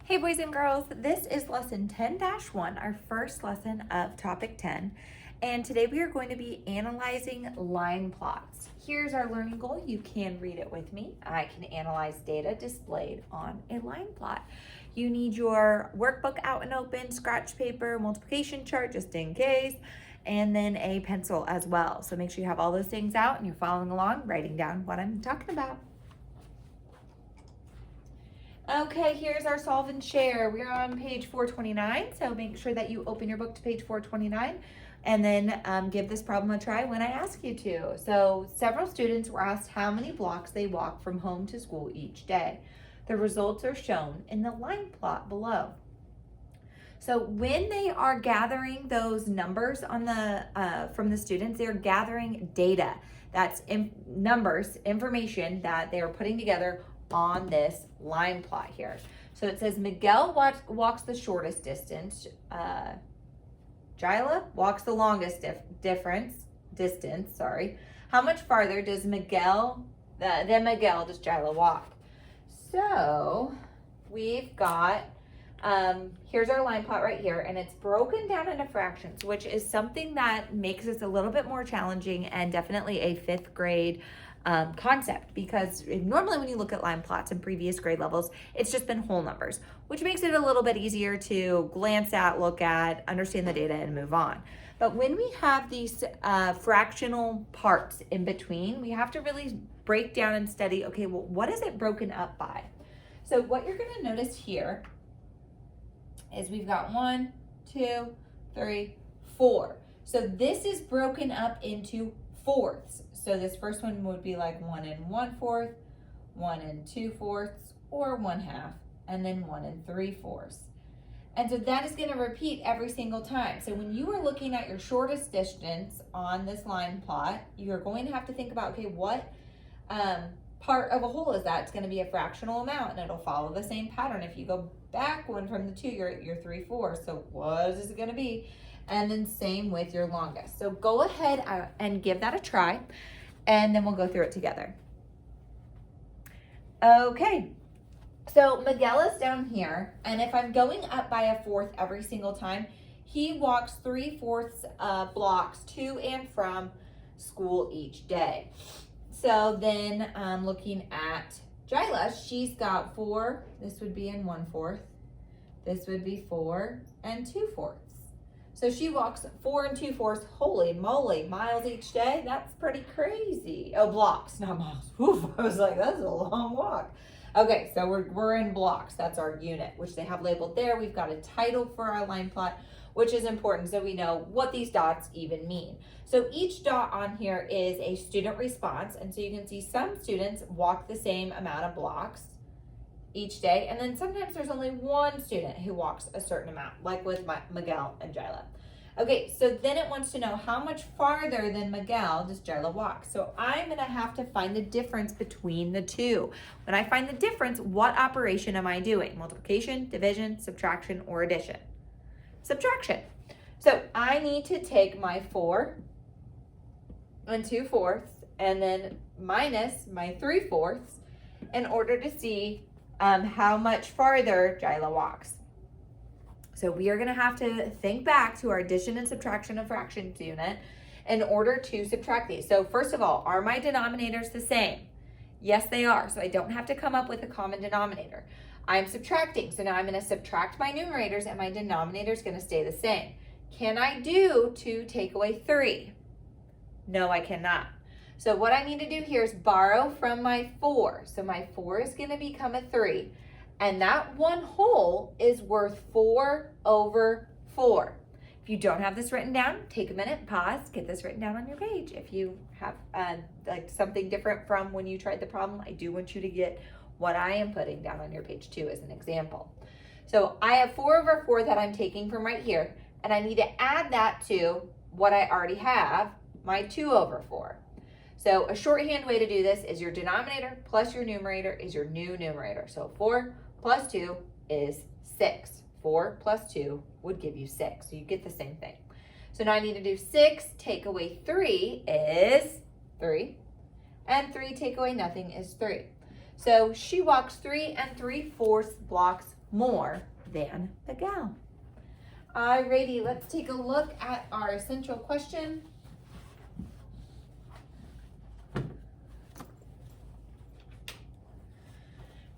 Hey boys and girls, this is lesson 10-1, our first lesson of topic 10. And today we are going to be analyzing line plots. Here's our learning goal. You can read it with me. I can analyze data displayed on a line plot. You need your workbook out and open, scratch paper, multiplication chart just in case, and then a pencil as well. So make sure you have all those things out and you're following along, writing down what I'm talking about. Okay, here's our solve and share. We're on page 429, so make sure that you open your book to page 429 and then give this problem a try when I ask you to. So several students were asked how many blocks they walk from home to school each day. The results are shown in the line plot below. So when they are gathering those numbers on the from the students, they're gathering data. That's numbers, information that they are putting together on this line plot here. So it says Miguel walks the shortest distance. Jyla walks the longest distance. How much farther does Miguel does Jyla walk? So we've got here's our line plot right here, and it's broken down into fractions, which is something that makes this a little bit more challenging and definitely a fifth grade concept, because normally when you look at line plots in previous grade levels, it's just been whole numbers, which makes it a little bit easier to glance at, look at, understand the data, and move on. But when we have these fractional parts in between, we have to really break down and study, okay, well, what is it broken up by? So what you're going to notice here is we've got 1, 2, 3, 4. So this is broken up into fourths. So this first one would be like 1 1/4, 1 2/4, or 1/2, and then 1 3/4. And so that is going to repeat every single time. So when you are looking at your shortest distance on this line plot, you're going to have to think about, okay, what part of a whole is that? It's going to be a fractional amount, and it'll follow the same pattern. If you go back one from the 2, you're 3/4. So what is it going to be? And then same with your longest. So go ahead and give that a try, and then we'll go through it together. Okay, so Miguel is down here, and if I'm going up by a fourth every single time, he walks 3/4 blocks to and from school each day. So then looking at Jyla, she's got 4, this would be in 1/4, this would be 4 2/4. So she walks 4 2/4, holy moly, miles each day. That's pretty crazy. Oh, blocks, not miles. Oof, I was like, that's a long walk. Okay, so we're in blocks. That's our unit, which they have labeled there. We've got a title for our line plot, which is important so we know what these dots even mean. So each dot on here is a student response, and so you can see some students walk the same amount of blocks each day, and then sometimes there's only one student who walks a certain amount, like with Miguel and Jyla. Okay, so then it wants to know how much farther than Miguel does Jyla walk. So I'm gonna have to find the difference between the two. When I find the difference, what operation am I doing? Multiplication, division, subtraction, or addition? Subtraction. So I need to take my 4 2/4 and then minus my 3/4 in order to see how much farther Jyla walks. So we are going to have to think back to our addition and subtraction of fractions unit in order to subtract these. So first of all, are my denominators the same? Yes, they are. So I don't have to come up with a common denominator. I'm subtracting. So now I'm going to subtract my numerators, and my denominator is going to stay the same. Can I do 2 take away 3? No, I cannot. So what I need to do here is borrow from my 4. So my 4 is going to become a 3. And that one whole is worth 4/4. If you don't have this written down, take a minute, pause, get this written down on your page. If you have like something different from when you tried the problem, I do want you to get what I am putting down on your page too as an example. So I have 4/4 that I'm taking from right here, and I need to add that to what I already have, my 2/4. So a shorthand way to do this is your denominator plus your numerator is your new numerator. So 4 plus 2 is 6. 4 plus 2 would give you 6. So you get the same thing. So now I need to do 6 take away 3 is 3. And 3 take away nothing is 3. So she walks 3 3/4 blocks more than Miguel. Alrighty, let's take a look at our essential question.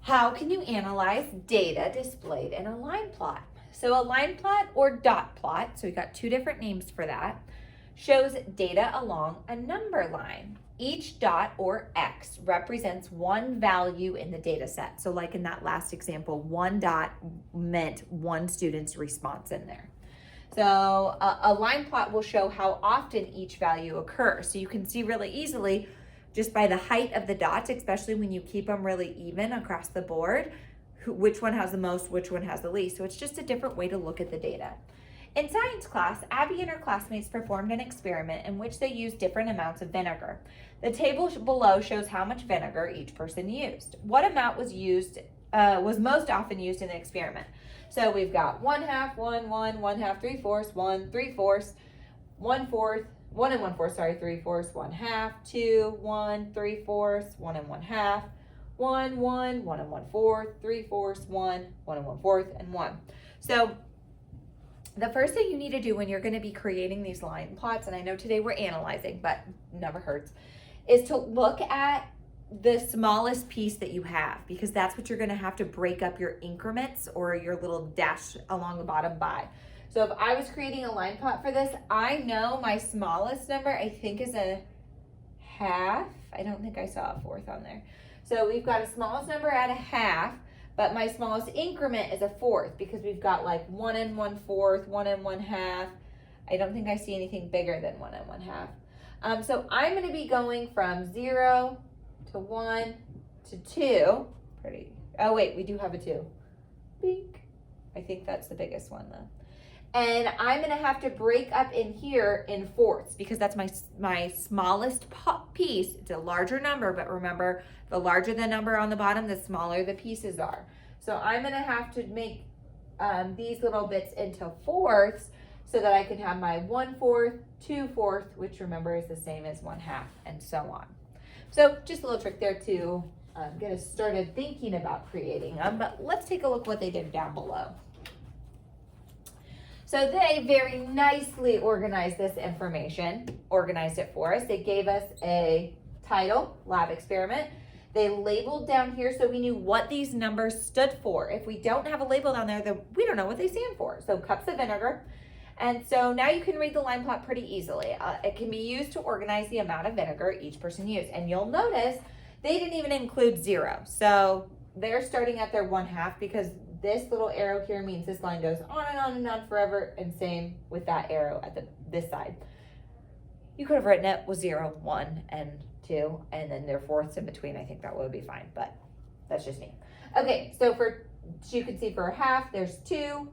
How can you analyze data displayed in a line plot? So a line plot or dot plot, so we got two different names for that, shows data along a number line. Each dot or X represents one value in the data set. So like in that last example, one dot meant one student's response in there. So a line plot will show how often each value occurs. So you can see really easily just by the height of the dots, especially when you keep them really even across the board, which one has the most, which one has the least. So it's just a different way to look at the data. In science class, Abby and her classmates performed an experiment in which they used different amounts of vinegar. The table below shows how much vinegar each person used. What amount was most often used in the experiment? So we've got 1/2, 1, 1, 1/2, 3/4, 1, 3/4, 1/4, 1 1/4, 3/4, 1/2, 2, 1, 3/4, 1 1/2, 1, 1, 1 1/4, 3/4, 1, 1 1/4, and 1. So the first thing you need to do when you're going to be creating these line plots, and I know today we're analyzing, but never hurts, is to look at the smallest piece that you have, because that's what you're going to have to break up your increments or your little dash along the bottom by. So if I was creating a line plot for this, I know my smallest number, I think, is a half. I don't think I saw a fourth on there. So we've got a smallest number at a half, but my smallest increment is a fourth, because we've got like 1 1/4, 1 1/2. I don't think I see anything bigger than 1 1/2. So I'm going to be going from 0 to 1 to 2. Oh wait, we do have a 2. Bink. I think that's the biggest one though. And I'm going to have to break up in here in fourths, because that's my smallest piece. It's a larger number, but remember, the larger the number on the bottom, the smaller the pieces are. So I'm going to have to make these little bits into fourths so that I can have my 1/4, 2/4, which remember is the same as 1/2, and so on. So just a little trick there to get us started thinking about creating them. But let's take a look what they did down below. So they very nicely organized this information, organized it for us. They gave us a title, lab experiment. They labeled down here so we knew what these numbers stood for. If we don't have a label down there, then we don't know what they stand for. So cups of vinegar. And so now you can read the line plot pretty easily. It can be used to organize the amount of vinegar each person used. And you'll notice they didn't even include 0. So they're starting at their 1/2, because this little arrow here means this line goes on and on and on forever, and same with that arrow at this side. You could have written it with 0, 1, and 2, and then their fourths in between. I think that would be fine, but that's just me. Okay, so you can see for a half, there's 2,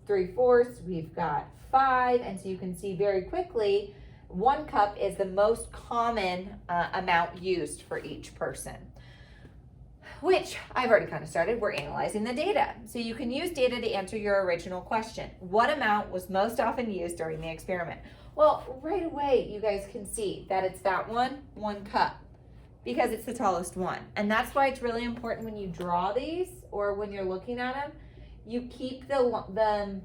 3/4, we've got 5, and so you can see very quickly 1 cup is the most common amount used for each person, which I've already kind of started. We're analyzing the data. So you can use data to answer your original question. What amount was most often used during the experiment? Well, right away, you guys can see that it's that 1 cup, because it's the tallest one. And that's why it's really important when you draw these or when you're looking at them, you keep the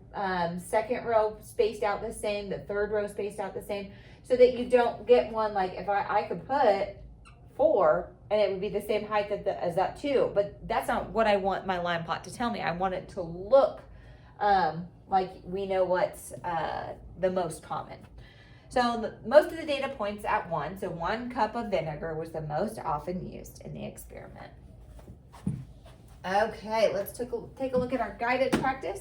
second row spaced out the same, the third row spaced out the same, so that you don't get one like, if I could put 4 and it would be the same height as that 2, but that's not what I want my line plot to tell me. I want it to look like we know what's the most common. So most of the data points at 1, so 1 cup of vinegar was the most often used in the experiment. Okay, let's take a look at our guided practice.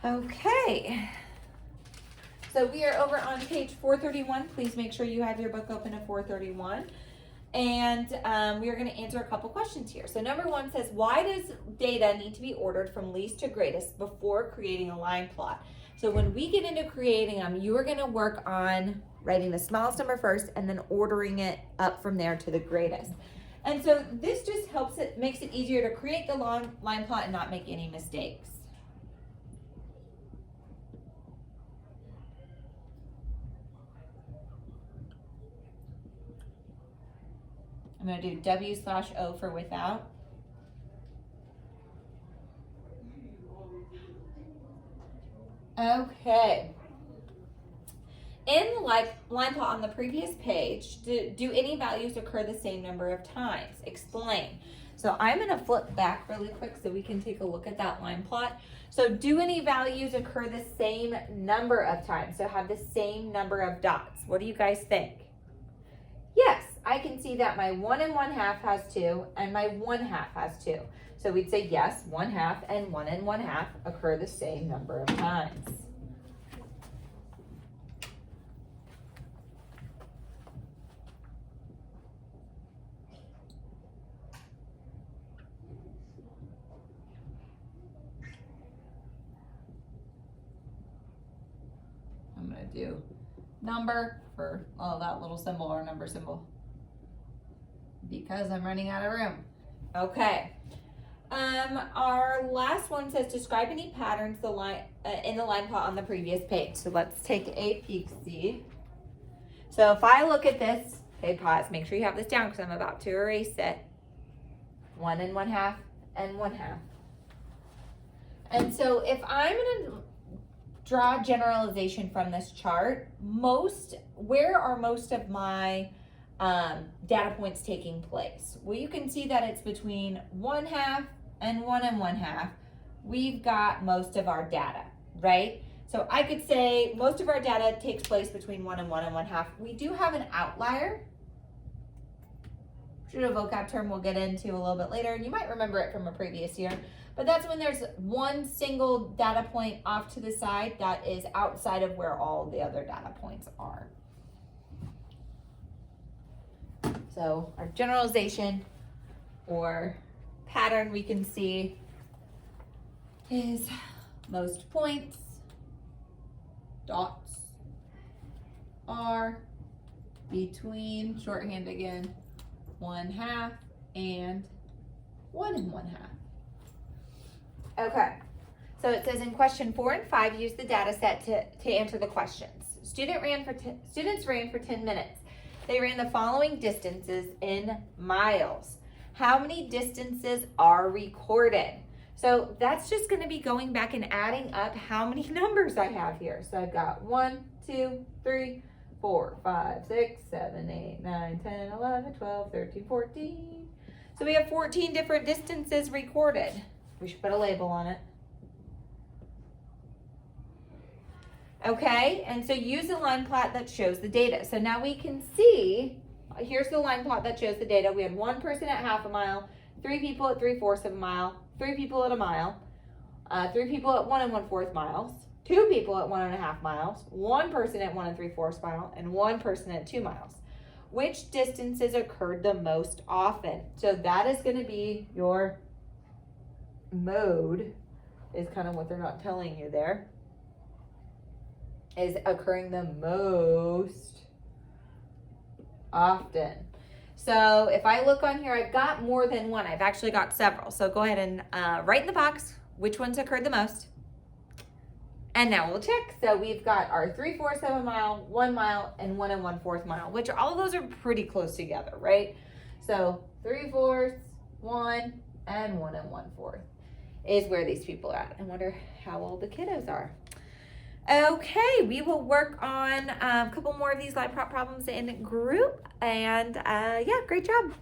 Okay, so we are over on page 431. Please make sure you have your book open at 431. And we are going to answer a couple questions here. So number 1 says, why does data need to be ordered from least to greatest before creating a line plot? So when we get into creating them, you are going to work on writing the smallest number first and then ordering it up from there to the greatest. And so this just makes it easier to create the long line plot and not make any mistakes. I'm going to do W/O for without. Okay. In the line plot on the previous page, do any values occur the same number of times? Explain. So I'm going to flip back really quick so we can take a look at that line plot. So do any values occur the same number of times? So have the same number of dots. What do you guys think? Yes, I can see that my 1 1/2 has 2 and my 1/2 has 2. So we'd say yes, 1/2 and 1 1/2 occur the same number of times. I'm going to do number for that little symbol or number symbol because I'm running out of room. Okay. Our last one says describe any patterns in the line plot on the previous page. So let's take a peek, see. So if I look at this, okay, pause, make sure you have this down because I'm about to erase it. 1 1/2 and 1/2. And so if I'm going to draw generalization from this chart, where are most of my data points taking place? Well, you can see that it's between 1/2 and 1 1/2. We've got most of our data, right? So I could say most of our data takes place between 1 1 1/2. We do have an outlier, which is a vocab term we'll get into a little bit later, and you might remember it from a previous year. But that's when there's one single data point off to the side that is outside of where all the other data points are. So our generalization or pattern we can see is most points, dots, are between, shorthand again, 1/2 and 1 1/2. Okay, so it says in question 4 and 5, use the data set to answer the questions. Students ran for 10 minutes. They ran the following distances in miles. How many distances are recorded? So that's just going to be going back and adding up how many numbers I have here. So I've got 1, 2, 3, 4, 5, 6, 7, 8, 9, 10, 11, 12, 13, 14. So we have 14 different distances recorded. We should put a label on it. Okay, and so use the line plot that shows the data. So now we can see, here's the line plot that shows the data. We had one person at 1/2 mile, 3 people at 3/4 of a mile, 3 people at a mile, 3 people at 1 1/4 miles, 2 people at 1 1/2 miles, 1 person at 1 3/4 mile, and 1 person at 2 miles. Which distances occurred the most often? So that is going to be your mode, is kind of what they're not telling you there, is occurring the most often. So if I look on here, I've got more than one. I've actually got several. So go ahead and write in the box which ones occurred the most. And now we'll check. So we've got our 3/4 of a mile, 1 mile, and 1 1/4 mile, which all of those are pretty close together, right? So 3/4, 1, and 1 1/4 is where these people are at. I wonder how old the kiddos are. Okay, we will work on a couple more of these line plot problems in group. And yeah, great job.